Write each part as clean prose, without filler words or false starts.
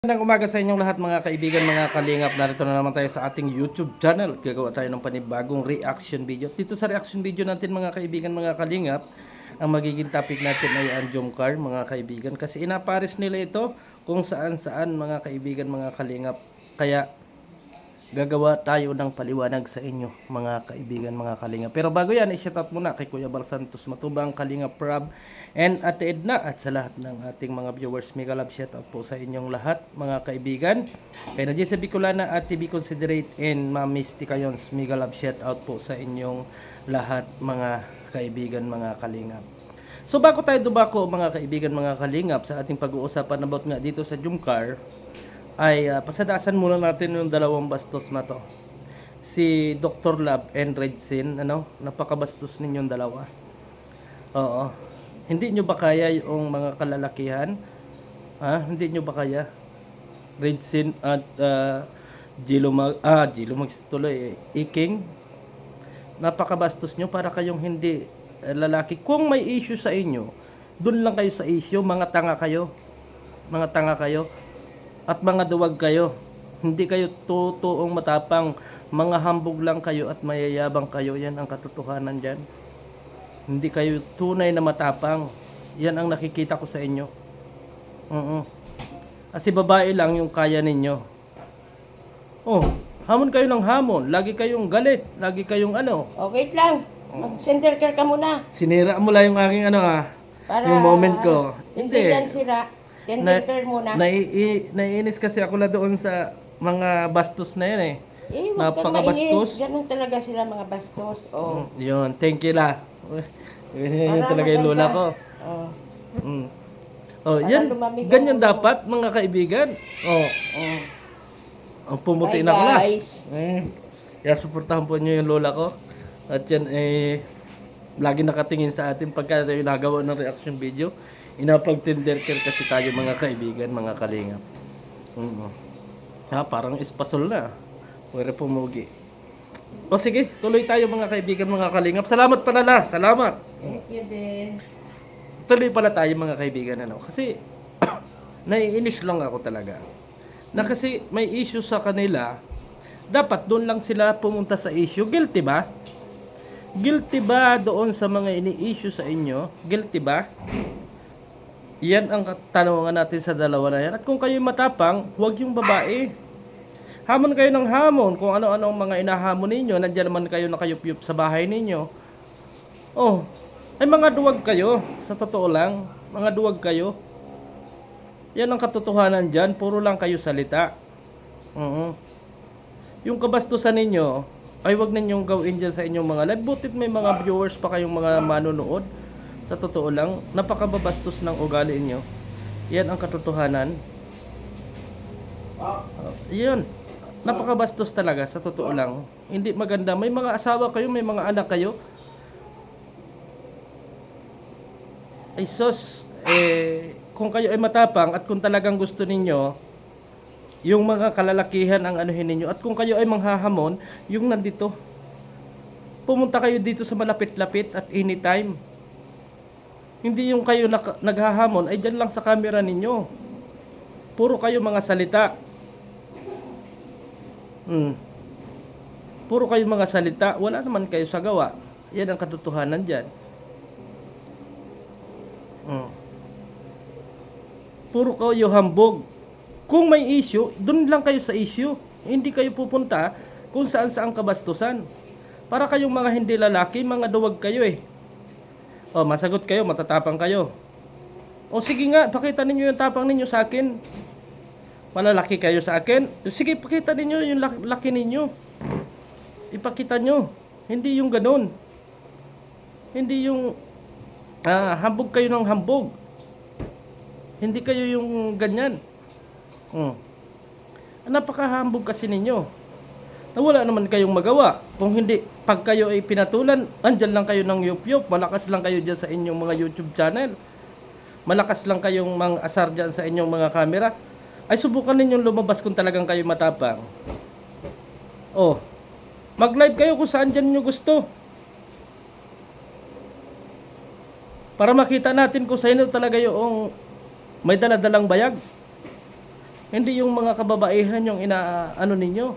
Magandang umaga sa inyong lahat mga kaibigan, mga kalingap. Narito na naman tayo sa ating YouTube channel. Gagawa tayo ng panibagong reaction video. Dito sa reaction video natin mga kaibigan, mga kalingap, ang magiging topic natin ay ang Jomcar mga kaibigan. Kasi inapares nila ito kung saan saan mga kaibigan, mga kalingap. Kaya gagawa tayo ng paliwanag sa inyo mga kaibigan, mga kalingap. Pero bago yan, i-shoutout muna kay Kuya Bal Santos Matubang, Kalingap Prab, and Ate Edna, at sa lahat ng ating mga viewers. Mega love shoutout po sa inyong lahat mga kaibigan. Kay Nadjessa Bicolana at TV Considerate and Ma'am Misty Cayons, mega love shoutout po sa inyong lahat mga kaibigan, mga kalingap. So bago tayo dumako mga kaibigan, mga kalingap, sa ating pag-uusapan about nga dito sa Jomcar, ay pasadaasan muna natin yung dalawang bastos na to. Si Dr. Love and Redsin, napakabastos ninyong dalawa. Oo. Hindi nyo ba kaya yung mga kalalakihan? Hindi nyo ba kaya? Redsin at Gilumags tuloy, Iking. Napakabastos nyo para kayong hindi lalaki. Kung may issue sa inyo, dun lang kayo sa issue, mga tanga kayo. Mga tanga kayo. At mga duwag kayo. Hindi kayo totoong matapang. Mga hambog lang kayo at mayayabang kayo. Yan ang katotohanan dyan. Hindi kayo tunay na matapang. Yan ang nakikita ko sa inyo. Kasi babae lang yung kaya ninyo. Oh, hamon kayo ng hamon. Lagi kayong galit. Lagi kayong ano. Oh, wait lang. Mag-center care ka muna. Sinira mo lang yung aking Para yung moment ko. Hindi yan sira. Center care muna. Naiinis kasi ako na doon sa mga bastos na yan eh. Huwag kang mainis. Ganun talaga sila mga bastos. Oh. Yun, thank you la. Yun talaga yung lola ko. Oh. Yan. Ganyan dapat mga kaibigan. Ang pumuti na ko na. Guys. Kaya suportahan po nyo yung lola ko. At yan lagi nakatingin sa atin pagka tayo nagawa ng reaction video. Inapag-tender care kasi tayo mga kaibigan, mga kalingap. Parang espasol na. Pwede pumugi. O sige, tuloy tayo mga kaibigan, mga kalingap. Salamat pala la. Salamat. Thank you din. Tuloy pala tayo mga kaibigan. Kasi naiinis lang ako talaga. Na kasi may issue sa kanila. Dapat doon lang sila pumunta sa issue. Guilty ba? Guilty ba doon sa mga ini-issue sa inyo? Guilty ba? Yan ang katanungan natin sa dalawa na yan. At kung kayo matapang, huwag yung babae. Hamon kayo ng hamon. Kung ano-ano ang mga inahamon ninyo, nandiyan naman kayo nakayup-yup sa bahay ninyo. Ay mga duwag kayo. Sa totoo lang, mga duwag kayo. Yan ang katotohanan dyan. Puro lang kayo salita. Yung kabastusan ninyo, ay wag ninyong gawin dyan sa inyong mga live. Butit may mga viewers pa kayong mga manonood. Sa totoo lang, napakababastos ng ugali niyo. Yan ang katotohanan. Yan. Napakabastos talaga, sa totoo lang. Hindi maganda. May mga asawa kayo, may mga anak kayo. Ay sos, kung kayo ay matapang at kung talagang gusto ninyo, yung mga kalalakihan ang anuhin ninyo. At kung kayo ay manghahamon, yung nandito. Pumunta kayo dito sa malapit-lapit at anytime. Hindi yung kayo naghahamon ay dyan lang sa camera ninyo. Puro kayo mga salita. Puro kayo mga salita. Wala naman kayo sa gawa. Yan ang katotohanan dyan. Puro kayo hambog. Kung may issue, dun lang kayo sa issue. Hindi kayo pupunta kung saan saan kabastusan. Para kayong mga hindi lalaki, mga duwag kayo eh. Masagot kayo, matatapang kayo. Sige nga, pakita ninyo yung tapang ninyo sa akin. Malalaki kayo sa akin. Sige, pakita ninyo yung laki ninyo. Ipakita nyo. Hindi yung ganun. Hindi yung hambog kayo ng hambog. Hindi kayo yung ganyan. Napakahambog kasi ninyo. Na wala naman kayong magawa. Kung hindi, pag kayo ay pinatulan, andyan lang kayo ng yup-yup. Malakas lang kayo dyan sa inyong mga YouTube channel. Malakas lang kayong mang-asar dyan sa inyong mga camera. Ay subukan ninyong lumabas kung talagang kayo matapang. Mag-live kayo kung saan dyan nyo gusto. Para makita natin kung sino talaga yung may daladalang bayag. Hindi yung mga kababaihan yung inaano ninyo.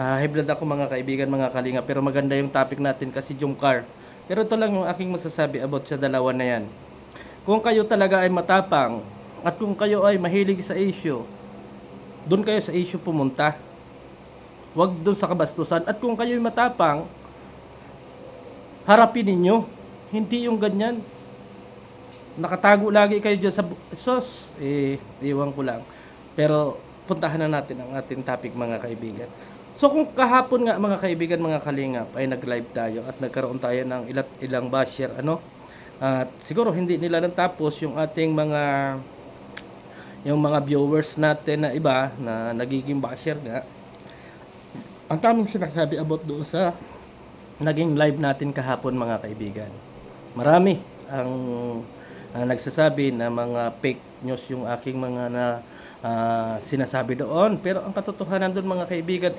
High blood ako mga kaibigan, mga kalinga, pero maganda yung topic natin kasi Jumcar. Pero ito lang yung aking masasabi about sa dalawa na yan. Kung kayo talaga ay matapang at kung kayo ay mahilig sa issue, doon kayo sa issue pumunta. Huwag doon sa kabastusan. At kung kayo ay matapang, harapin ninyo. Hindi yung ganyan. Nakatago lagi kayo dyan sa sos. Iwan ko lang. Pero puntahan na natin ang ating topic mga kaibigan. So kung kahapon nga mga kaibigan, mga kalingap, ay nag-live tayo at nagkaroon tayo ng ilang basher, at siguro hindi nila natapos yung ating yung mga viewers natin na iba na nagiging basher nga. Ang tamang sinasabi about doon sa naging live natin kahapon mga kaibigan. Marami ang nagsasabi na mga fake news yung aking mga sinasabi doon. Pero ang katotohanan doon mga kaibigan,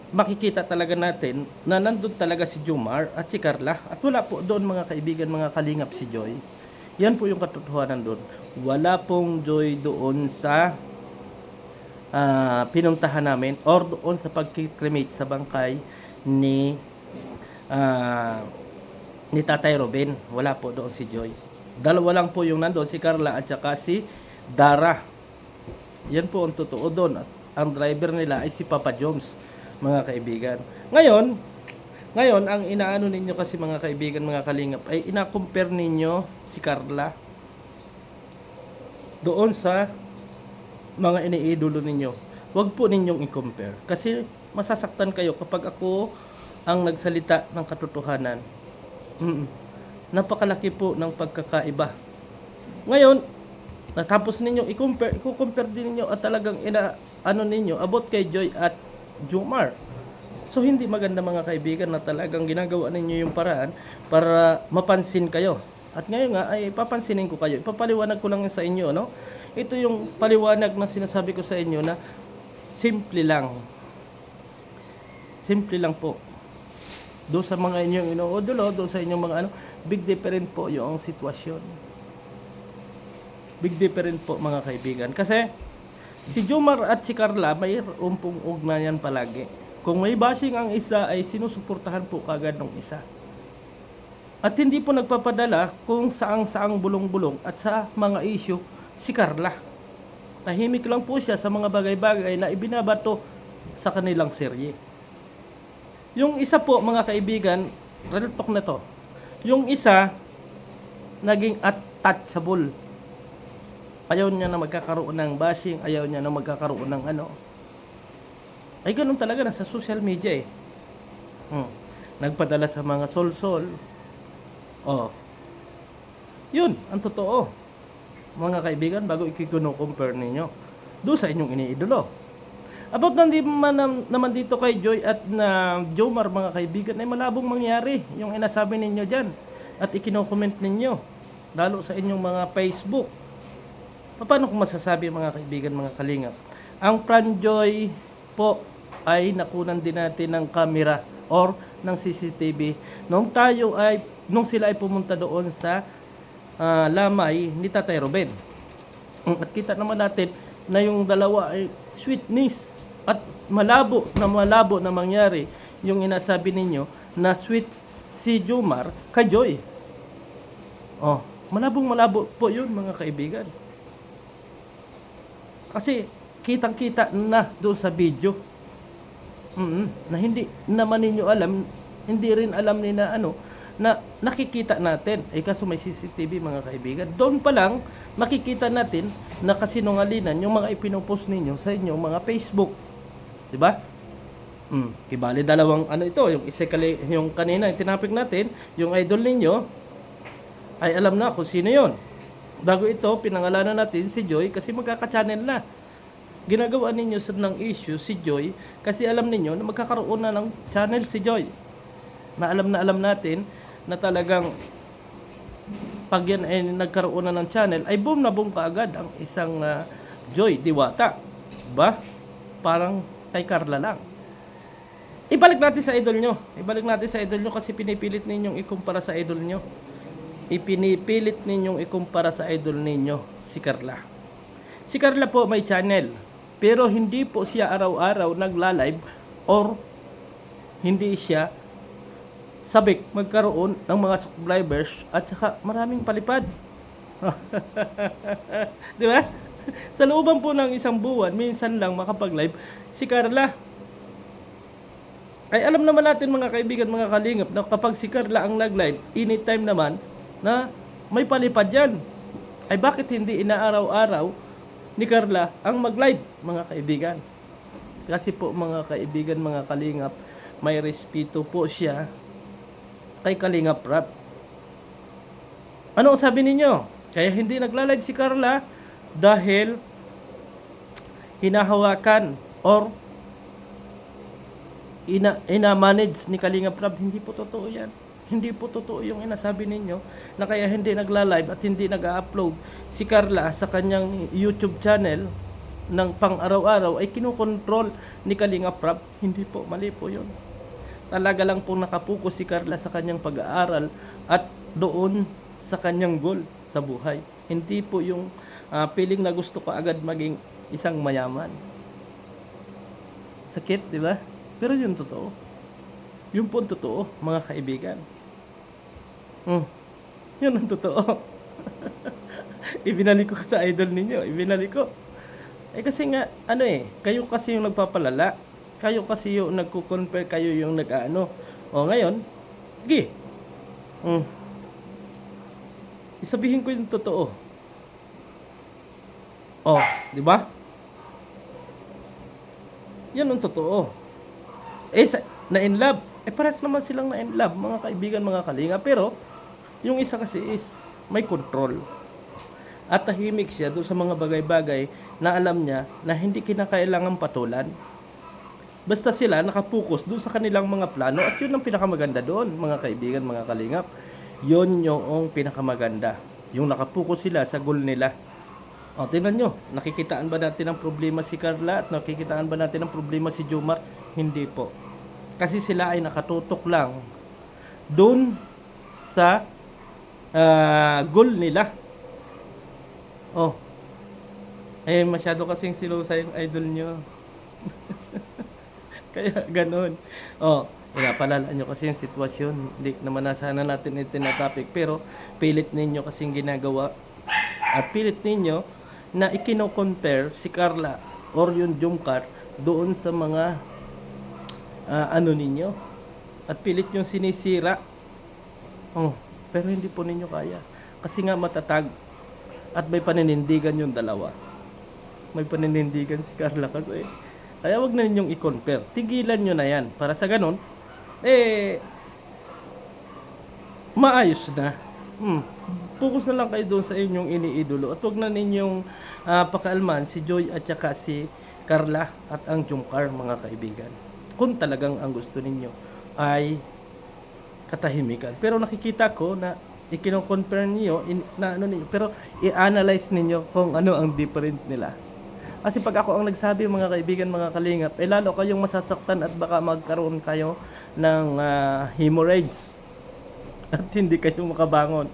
makikita talaga natin na nandun talaga si Jomar at si Carla. At wala po doon mga kaibigan, mga kalingap, si Joy. Yan po yung katotohanan doon. Wala pong Joy doon sa pinuntahan namin or doon sa pagkikremate sa bangkay ni Tatay Robin. Wala po doon si Joy. Dalawa lang po yung nandoon, si Carla at saka si Dara. Yan po ang totoo doon. At ang driver nila ay si Papa Joms, mga kaibigan. Ngayon, ang inaano ninyo kasi mga kaibigan, mga kalingap, ay ina-compare ninyo si Carla doon sa mga iniidolo ninyo. Huwag po ninyong i-compare. Kasi masasaktan kayo kapag ako ang nagsalita ng katotohanan. Napakalaki po ng pagkakaiba. Ngayon, natapos ninyo i-compare din ninyo at talagang ninyo about kay Joy at Jomar. So hindi maganda mga kaibigan na talagang ginagawa ninyo yung paraan para mapansin kayo. At ngayon nga ay papansinin ko kayo. Ipapaliwanag ko lang sa inyo, Ito yung paliwanag na sinasabi ko sa inyo na simple lang. Simple lang po. Doon sa mga inyong inuudulo, doon sa inyong mga big different po yung sitwasyon. Big different po mga kaibigan. Kasi si Jomar at si Carla may umpong ugnayan palagi. Kung may bashing ang isa ay sinusuportahan po kagad ng isa. At hindi po nagpapadala kung saang-saang bulong-bulong at sa mga issue si Carla. Tahimik lang po siya sa mga bagay-bagay na ibinabato sa kanilang serye. Yung isa po mga kaibigan, real talk na to. Yung isa naging untouchable. Ayaw niya na magkakaroon ng bashing, ayaw niya na magkakaroon ng Ay ganun talaga na sa social media Nagpadala sa mga sol-sol. Yun, ang totoo. Mga kaibigan, bago ikikuno-compare ninyo doon sa inyong iniidolo. About naman dito kay Joy at na Jomar mga kaibigan, ay malabong mangyari yung inasabi ninyo dyan at ikino-comment ninyo lalo sa inyong mga Facebook. Paano kung masasabi mga kaibigan, mga kalingap? Ang Franjoy po ay nakunan din natin ng camera or ng CCTV nung sila ay pumunta doon sa lamay ni Tatay Robin. At kita naman natin na yung dalawa ay sweetness at malabo na mangyari yung inasabi ninyo na sweet si Jomar kay Joy. Malabo po yun mga kaibigan. Kasi kitang-kita na doon sa video. Na hindi naman ninyo alam, hindi rin alam ni na na nakikita natin. Kaso may CCTV mga kaibigan. Doon pa lang makikita natin na kasinungalingan yung mga ipinopost ninyo sa inyong mga Facebook. 'Di ba? Kibali dalawang ito, yung kanina yung tinapik natin, yung idol ninyo ay alam na kung sino 'yon. Bago ito, pinangalanan natin si Joy kasi magkaka-channel na. Ginagawa ninyo ng issue si Joy kasi alam ninyo na magkakaroon na ng channel si Joy. Na alam natin na talagang pag yan ay nagkaroon na ng channel, ay boom na boom kaagad ang isang Joy Diwata. Ba? Parang kay Carla lang. Ibalik natin sa idol nyo kasi pinipilit ninyong ikumpara sa idol nyo. Ipinipilit ninyong ikumpara sa idol ninyo si Carla. Si Carla po may channel, pero hindi po siya araw-araw nagla-live or hindi siya sabik magkaroon ng mga subscribers at saka maraming palipad. Di ba? Sa looban po ng isang buwan, minsan lang makapag-live si Carla. Ay alam naman natin mga kaibigan, mga kalingap, na kapag si Carla ang nag-live, anytime naman na may palipad yan. Ay bakit hindi inaaraw-araw ni Carla ang mag-live, mga kaibigan? Kasi po mga kaibigan, mga kalingap, may respeto po siya kay Kalingap Rap. Ano ang sabi ninyo? Kaya hindi nagla-live si Carla dahil hinahawakan or ina-manage ni Kalingap Rap. Hindi po totoo yan. Hindi po totoo yung inasabi ninyo na kaya hindi nagla-live at hindi nag-upload si Carla sa kanyang YouTube channel ng pang-araw-araw ay kinukontrol ni Kalingap Rap. Hindi po, mali po yun. Talaga lang po nakapokus si Carla sa kanyang pag-aaral at doon sa kanyang goal sa buhay. Hindi po yung feeling na gusto ko agad maging isang mayaman. Sakit, di ba? Pero yun totoo. Yun po totoo, mga kaibigan. Yun ang totoo. Ibinalik ko sa idol ninyo. Ibinalik ko. Kasi nga, kayo kasi yung nagpapalala. Kayo kasi yung nagko-compare, kayo yung nag-ano. O ngayon, isabihin ko yung totoo. Di ba? Yan ang totoo. Na-in love. Parehas naman silang na-in love, mga kaibigan, mga kalinga. Pero, yung isa kasi is may control. At tahimik siya doon sa mga bagay-bagay na alam niya na hindi kinakailangan patulan. Basta sila nakapokus doon sa kanilang mga plano at yun ang pinakamaganda doon, mga kaibigan, mga kalingap. Yun yung pinakamaganda. Yung nakapokus sila sa goal nila. Tingnan nyo, nakikitaan ba natin ang problema si Carla at nakikitaan ba natin ang problema si Jomar? Hindi po. Kasi sila ay nakatutok lang doon sa goal nila. Masyado kasing silusa yung idol nyo. Kaya ganun. Pinapalala nyo kasi yung sitwasyon. Hindi naman sana natin itinatopic. Pero pilit ninyo kasing ginagawa. At pilit ninyo na ikino-compare si Carla or yung Jomcar doon sa mga ninyo. At pilit yung sinisira. Pero hindi po ninyo kaya. Kasi nga matatag. At may paninindigan yung dalawa. May paninindigan si Carla kasi. Kaya wag na ninyong i-compare. Tigilan nyo na yan. Para sa ganun, maayos na. Focus na lang kayo doon sa inyong iniidolo. At wag na ninyong pakaalman si Joy at saka si Carla at ang Jomcar, mga kaibigan. Kung talagang ang gusto ninyo ay katahimikan. Pero nakikita ko na ikino-compare niyo pero i-analyze ninyo kung ano ang different nila. Kasi pag ako ang nagsabi, mga kaibigan, mga kalingap, lalo kayong masasaktan at baka magkaroon kayo ng hemorrhage at hindi kayo makabangon.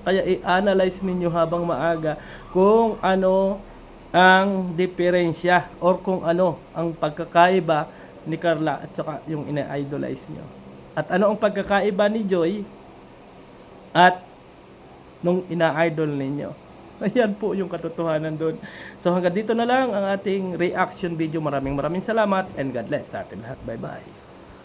Kaya i-analyze ninyo habang maaga kung ano ang diferensya or kung ano ang pagkakaiba ni Carla at saka yung ina-idolize nyo. At ano ang pagkakaiba ni Joy at nung ina-idol ninyo. Ayan po yung katotohanan doon. So hanggang dito na lang ang ating reaction video. Maraming salamat and God bless sa ating lahat. Bye bye.